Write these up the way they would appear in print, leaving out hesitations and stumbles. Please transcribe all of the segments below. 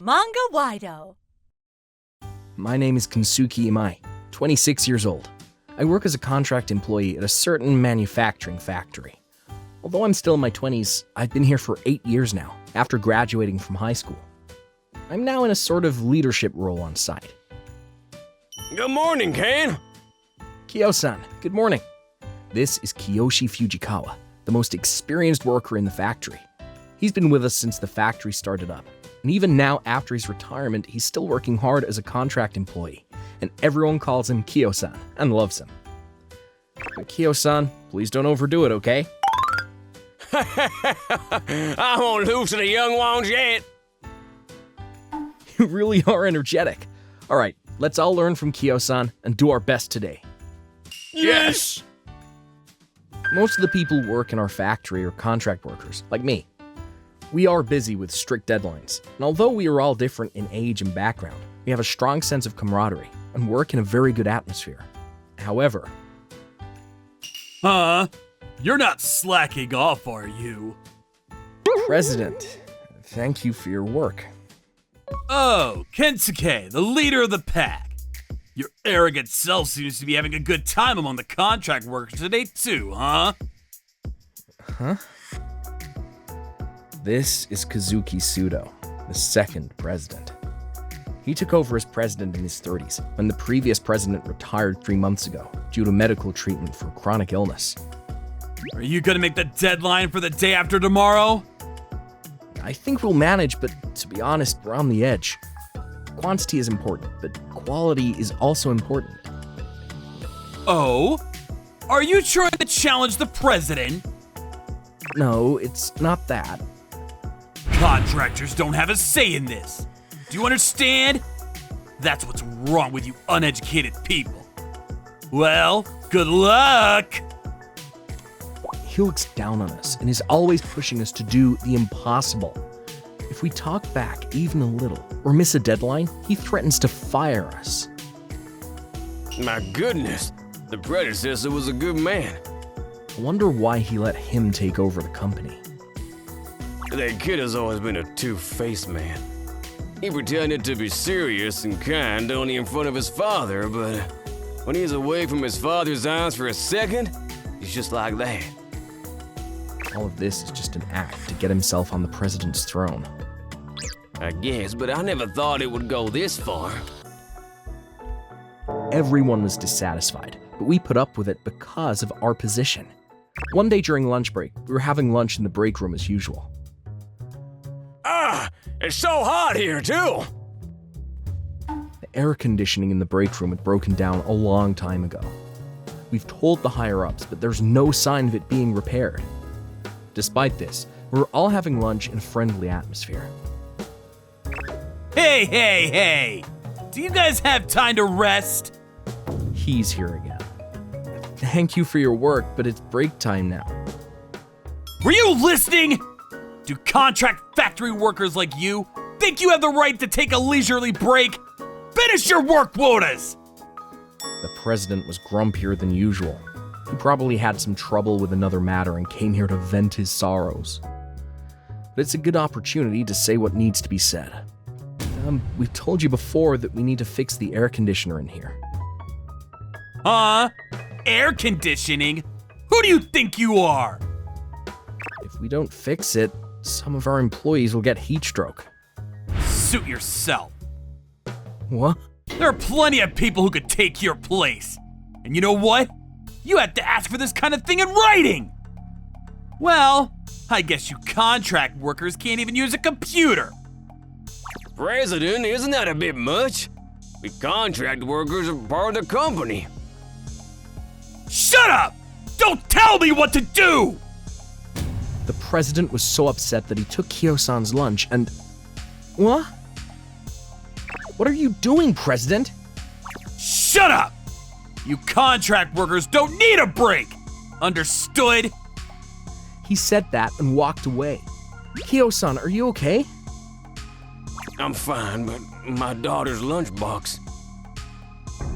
Manga-Waido. My name is Kensuke Imai, 26 years old. I work as a contract employee at a certain manufacturing factory. Although I'm still in my 20s, I've been here for 8 years now, after graduating from high school. I'm now in a sort of leadership role on site. Good morning, Ken. Kyo-san, good morning. This is Kiyoshi Fujikawa, the most experienced worker in the factory. He's been with us since the factory started up, and even now after his retirement, he's still working hard as a contract employee, and everyone calls him Kyo-san and loves him. But Kyo-san, please don't overdo it, okay? I won't lose to the young ones yet. You really are energetic. All right, let's all learn from Kyo-san and do our best today. Yes! Most of the people who work in our factory are contract workers, like me. We are busy with strict deadlines, and although we are all different in age and background, we have a strong sense of camaraderie and work in a very good atmosphere. However... You're not slacking off, are you? President, thank you for your work. Oh, Kensuke, the leader of the pack. Your arrogant self seems to be having a good time among the contract workers today too, huh? Huh? This is Kazuki Sudo, the second president. He took over as president in his 30s when the previous president retired 3 months ago due to medical treatment for chronic illness. Are you gonna make the deadline for the day after tomorrow? I think we'll manage, but to be honest, we're on the edge. Quantity is important, but quality is also important. Oh? Are you trying to challenge the president? No, it's not that. Contractors don't have a say in this. Do you understand? That's what's wrong with you uneducated people. Well, good luck! He looks down on us and is always pushing us to do the impossible. If we talk back even a little or miss a deadline, he threatens to fire us. My goodness, the predecessor was a good man. I wonder why he let him take over the company. That kid has always been a two-faced man. He pretended to be serious and kind only in front of his father, but when he's away from his father's eyes for a second, he's just like that. All of this is just an act to get himself on the president's throne. I guess, but I never thought it would go this far. Everyone was dissatisfied, but we put up with it because of our position. One day during lunch break, we were having lunch in the break room as usual. It's so hot here, too! The air conditioning in the break room had broken down a long time ago. We've told the higher-ups, but there's no sign of it being repaired. Despite this, we were all having lunch in a friendly atmosphere. Hey! Do you guys have time to rest? He's here again. Thank you for your work, but it's break time now. Were you listening? Do contract factory workers like you think you have the right to take a leisurely break? Finish your work quotas! The president was grumpier than usual. He probably had some trouble with another matter and came here to vent his sorrows. But it's a good opportunity to say what needs to be said. We've told you before that we need to fix the air conditioner in here. Huh? Air conditioning? Who do you think you are? If we don't fix it, some of our employees will get heat stroke. Suit yourself. What? There are plenty of people who could take your place. And you know what? You have to ask for this kind of thing in writing! Well, I guess you contract workers can't even use a computer. President, isn't that a bit much? We contract workers are part of the company. Shut up! Don't tell me what to do! The president was so upset that he took Kyo-san's lunch and... What? What are you doing, President? Shut up! You contract workers don't need a break! Understood? He said that and walked away. Kyo-san, are you okay? I'm fine, but my daughter's lunchbox.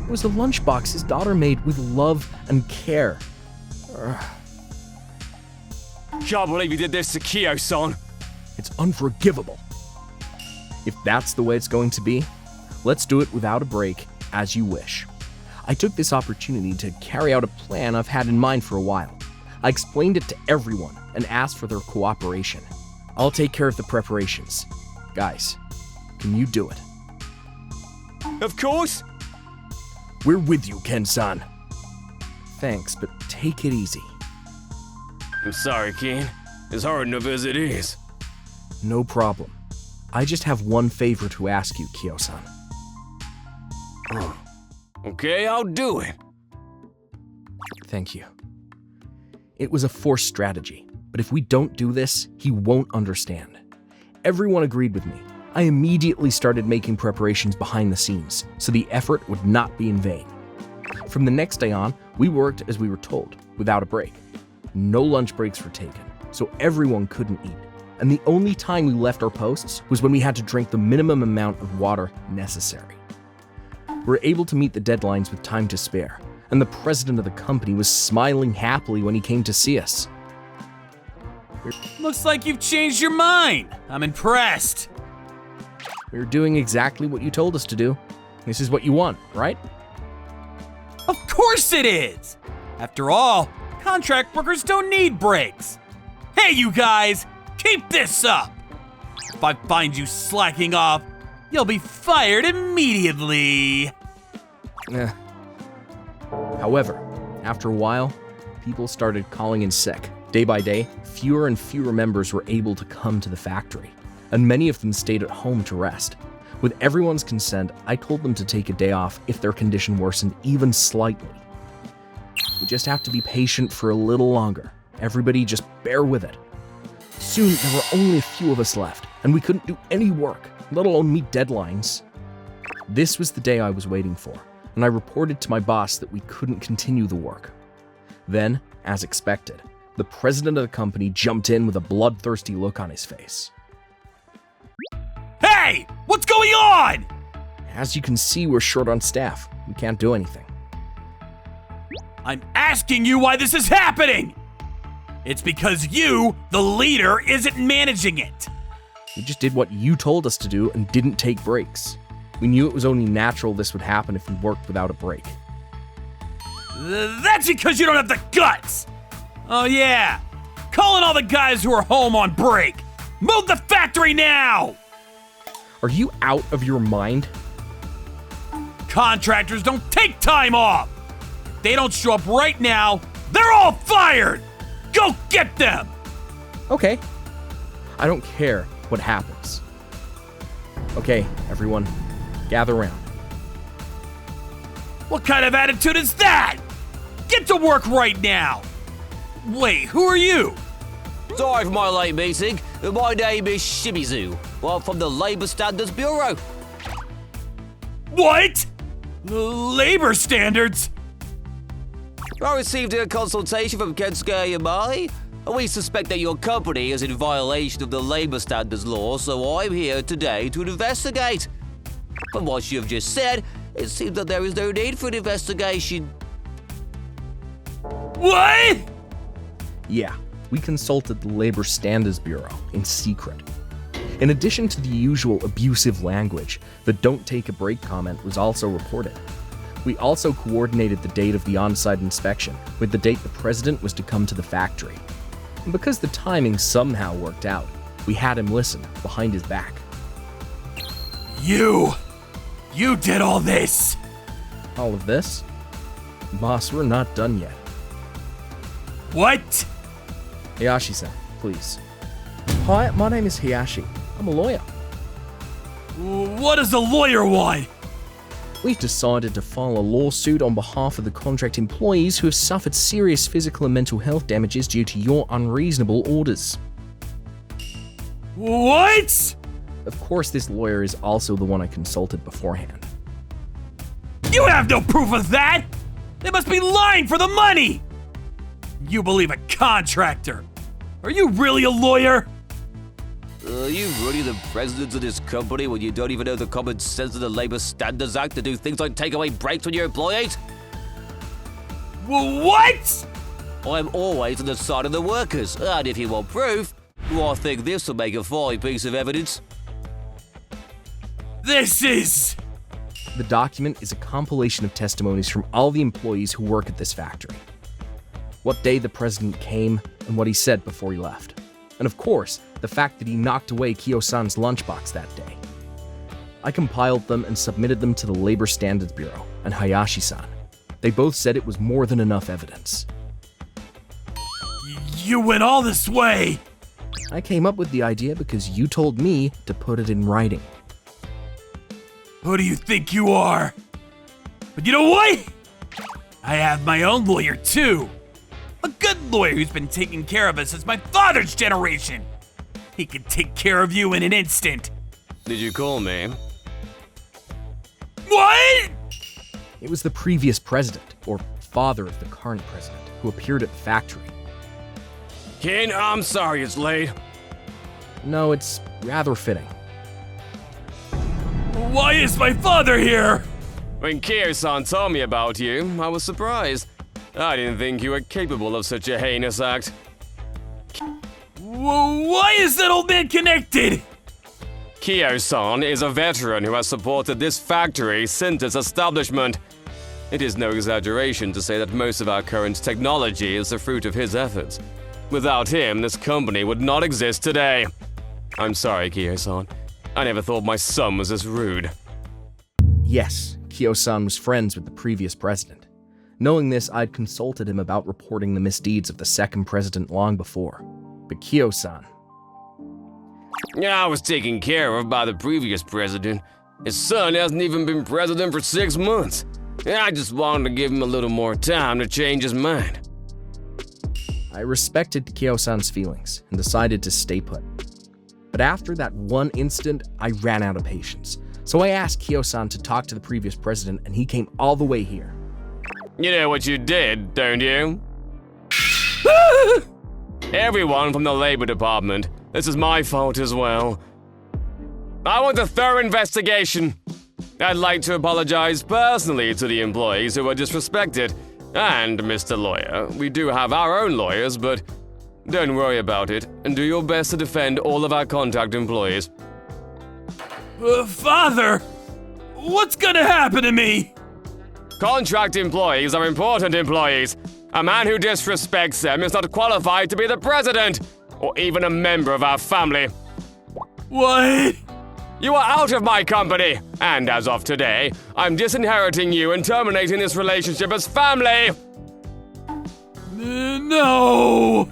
It was the lunchbox his daughter made with love and care. Can't believe you did this to Kyo-san. It's unforgivable. If that's the way it's going to be, let's do it without a break, as you wish. I took this opportunity to carry out a plan I've had in mind for a while. I explained it to everyone and asked for their cooperation. I'll take care of the preparations. Guys, can you do it? Of course! We're with you, Ken-san. Thanks, but take it easy. I'm sorry, Ken. It's hard enough as it is. No problem. I just have one favor to ask you, Kyo-san. Okay, I'll do it. Thank you. It was a forced strategy, but if we don't do this, he won't understand. Everyone agreed with me. I immediately started making preparations behind the scenes, so the effort would not be in vain. From the next day on, we worked as we were told, without a break. No lunch breaks were taken, so everyone couldn't eat. And the only time we left our posts was when we had to drink the minimum amount of water necessary. We were able to meet the deadlines with time to spare, and the president of the company was smiling happily when he came to see us. Looks like you've changed your mind. I'm impressed. We were doing exactly what you told us to do. This is what you want, right? Of course it is! After all, contract workers don't need breaks. Hey, you guys, keep this up! If I find you slacking off, you'll be fired immediately. However, after a while, people started calling in sick. Day by day, fewer and fewer members were able to come to the factory, and many of them stayed at home to rest. With everyone's consent, I told them to take a day off if their condition worsened even slightly. We just have to be patient for a little longer. Everybody just bear with it. Soon, there were only a few of us left, and we couldn't do any work, let alone meet deadlines. This was the day I was waiting for, and I reported to my boss that we couldn't continue the work. Then, as expected, the president of the company jumped in with a bloodthirsty look on his face. Hey, what's going on? As you can see, we're short on staff. We can't do anything. I'm asking you why this is happening. It's because you, the leader, isn't managing it. We just did what you told us to do and didn't take breaks. We knew it was only natural this would happen if we worked without a break. That's because you don't have the guts. Oh yeah, calling all the guys who are home on break. Move the factory now! Are you out of your mind? Contractors don't take time off. If they don't show up right now, they're all fired. Go get them! Okay. I don't care what happens. Okay, everyone, gather around. What kind of attitude is that? Get to work right now! Wait, who are you? Sorry for my late meeting. My name is Shimizu. I'm from the Labor Standards Bureau. What? Labor standards? I received a consultation from Kensuke Yamai, and we suspect that your company is in violation of the labor standards law, so I'm here today to investigate. From what you've just said, it seems that there is no need for an investigation. What? Yeah, we consulted the Labor Standards Bureau in secret. In addition to the usual abusive language, the don't take a break comment was also reported. We also coordinated the date of the on-site inspection with the date the president was to come to the factory. And because the timing somehow worked out, we had him listen behind his back. You did all this! All of this? Boss, we're not done yet. What? Hayashi-san, please. Hi, my name is Hayashi. I'm a lawyer. What does a lawyer want? We've decided to file a lawsuit on behalf of the contract employees who have suffered serious physical and mental health damages due to your unreasonable orders. What? Of course, this lawyer is also the one I consulted beforehand. You have no proof of that! They must be lying for the money! You believe a contractor? Are you really a lawyer? Are you really the president of this company when you don't even know the common sense of the Labor Standards Act to do things like take away breaks from your employees? What? I'm always on the side of the workers, and if you want proof, well, I think this will make a fine piece of evidence. This is... The document is a compilation of testimonies from all the employees who work at this factory. What day the president came, and what he said before he left. And of course, the fact that he knocked away Kiyo-san's lunchbox that day. I compiled them and submitted them to the Labor Standards Bureau and Hayashi-san. They both said it was more than enough evidence. You went all this way! I came up with the idea because you told me to put it in writing. Who do you think you are? But you know what? I have my own lawyer too. A good lawyer who's been taking care of us since my father's generation. He could take care of you in an instant. Did you call me? What? It was the previous president, or father of the current president, who appeared at the factory. Ken, I'm sorry it's late. No, it's rather fitting. Why is my father here? When Kiyo-san told me about you, I was surprised. I didn't think you were capable of such a heinous act. Why is that old man connected? Kiyo-san is a veteran who has supported this factory since its establishment. It is no exaggeration to say that most of our current technology is the fruit of his efforts. Without him, this company would not exist today. I'm sorry, Kiyo-san. I never thought my son was this rude. Yes, Kiyo-san was friends with the previous president. Knowing this, I'd consulted him about reporting the misdeeds of the second president long before. But Kiyo-san... I was taken care of by the previous president. His son hasn't even been president for 6 months. I just wanted to give him a little more time to change his mind. I respected Kiyo-san's feelings and decided to stay put. But after that one incident, I ran out of patience. So I asked Kiyo-san to talk to the previous president, and he came all the way here. You know what you did, don't you? Everyone from the Labor Department, this is my fault as well. I want a thorough investigation. I'd like to apologize personally to the employees who were disrespected. And, Mr. Lawyer, we do have our own lawyers, but don't worry about it, and do your best to defend all of our contact employees. Father, what's gonna happen to me? Contract employees are important employees. A man who disrespects them is not qualified to be the president, or even a member of our family. What? You are out of my company, and as of today, I'm disinheriting you and terminating this relationship as family. No!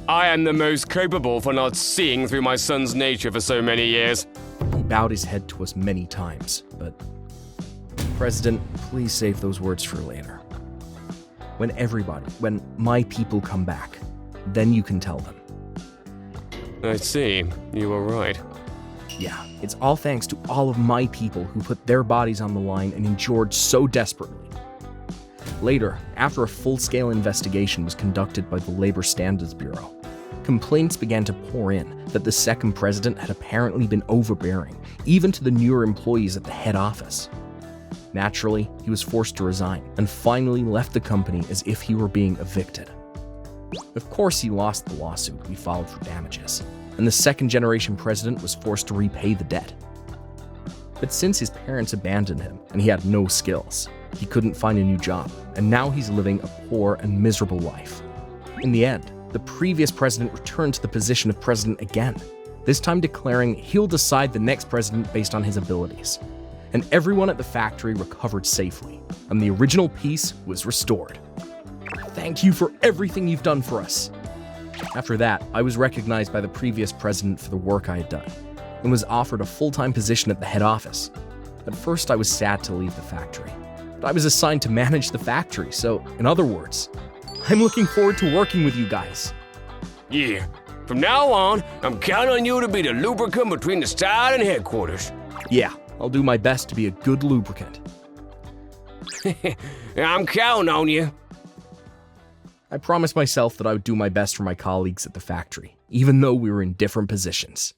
I am the most capable for not seeing through my son's nature for so many years. He bowed his head to us many times, but... President, please save those words for later. When my people come back, then you can tell them. I see. You are right. Yeah, it's all thanks to all of my people who put their bodies on the line and endured so desperately. Later, after a full-scale investigation was conducted by the Labor Standards Bureau, complaints began to pour in that the second president had apparently been overbearing, even to the newer employees at the head office. Naturally, he was forced to resign and finally left the company as if he were being evicted. Of course, he lost the lawsuit we filed for damages, and the second-generation president was forced to repay the debt. But since his parents abandoned him and he had no skills, he couldn't find a new job, and now he's living a poor and miserable life. In the end, the previous president returned to the position of president again, this time declaring he'll decide the next president based on his abilities. And everyone at the factory recovered safely, and the original peace was restored. Thank you for everything you've done for us. After that, I was recognized by the previous president for the work I had done, and was offered a full-time position at the head office. At first, I was sad to leave the factory, but I was assigned to manage the factory, so, in other words, I'm looking forward to working with you guys. Yeah. From now on, I'm counting on you to be the lubricant between the side and headquarters. Yeah, I'll do my best to be a good lubricant. I'm counting on you. I promised myself that I would do my best for my colleagues at the factory, even though we were in different positions.